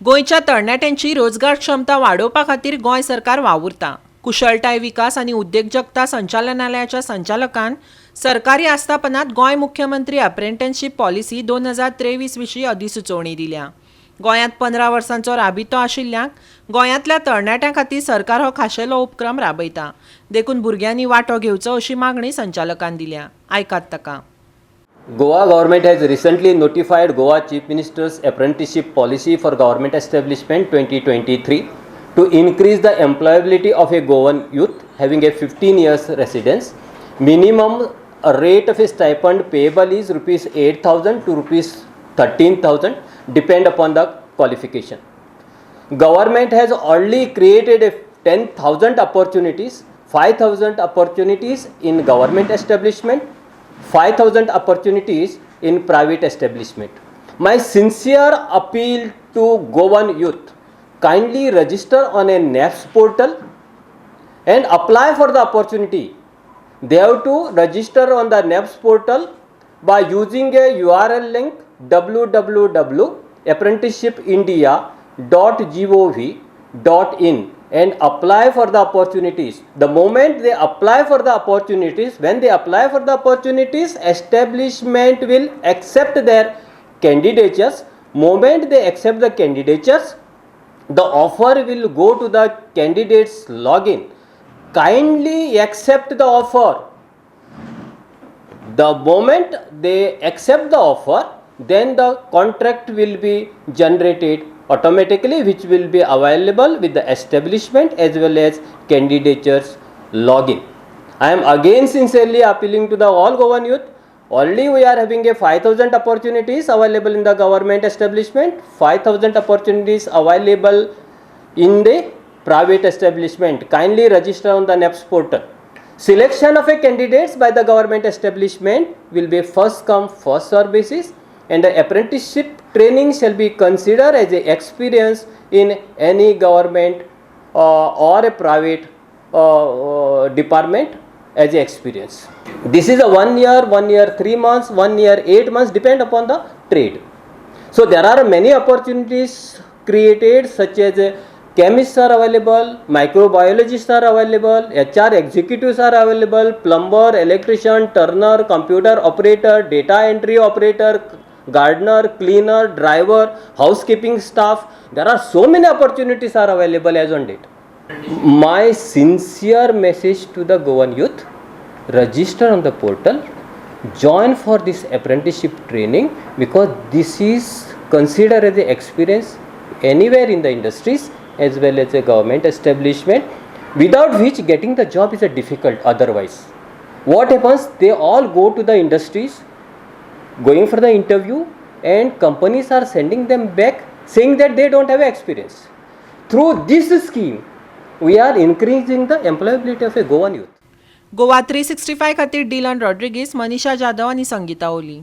गोंयच्या तरणाट्यांची रोजगार क्षमता वाडोवपा खातीर गोंय सरकार वावुरता. कुशळटाय विकास आनी उद्योजकता संचालनालयाच्या संचालकान सरकारी आस्थापनांत गोंय मुख्यमंत्री अप्रेंटिसशीप पॉलिसी 2023 विशीं अधिसुचोवणी दिल्या. गोंयांत 15 वर्सांचो राबितो आशिल्ल्यांक गोंयांतल्या तरणाट्यां खातीर सरकार हो खाशेलो उपक्रम राबयता. देखून भुरग्यांनी वांटो घेवचो अशी मागणी संचालकान दिल्या. आयकात ताका. Goa government has recently notified Goa Chief Minister's Apprenticeship Policy for Government Establishment 2023 to increase the employability of a Goan youth having a 15 years residence. Minimum rate of a stipend payable is rupees 8,000 to rupees 13,000 depend upon the qualification. Government has already created a 10,000 opportunities, 5,000 opportunities in government establishment, 5,000 opportunities in private establishment. My sincere appeal to Goan youth, kindly register on a NAPS portal and apply for the opportunity. They have to register on the NAPS portal by using a URL link www.apprenticeshipindia.gov.in and apply for the opportunities. The moment they apply for the opportunities, when they apply for the opportunities, establishment will accept their candidatures. Moment they accept the candidatures, the offer will go to the candidate's login. Kindly accept the offer. The moment they accept the offer, then the contract will be generated automatically, which will be available with the establishment as well as candidatures login. I am again sincerely appealing to the all Goan youth. Already we are having a 5,000 opportunities available in the government establishment, 5,000 opportunities available in the private establishment. Kindly register on the NAPS portal. Selection of a candidates by the government establishment will be first come first serve basis, and the apprenticeship training shall be considered as a experience in any government or a private department as a experience. This is a 1 year, 1 year 3 months, 1 year 8 months, depend upon the trade. So there are many opportunities created, such as chemists are available, microbiologists are available, HR executives are available, plumber, electrician, turner, computer operator, data entry operator, gardener, cleaner, driver, housekeeping staff. There are so many opportunities are available as on date. My sincere message to the Goan youth: register on the portal, join for this apprenticeship training, because this is considered as an experience anywhere in the industries as well as a government establishment, without which getting the job is a difficult otherwise. What happens? They all go to the industries, going for the interview, and companies are sending them back saying that they don't have experience. Through this scheme, we are increasing the employability of a Goan youth. Goa 365 खातीर Dylan Rodrigues, Manisha Jadhav आनी संगीता ओली.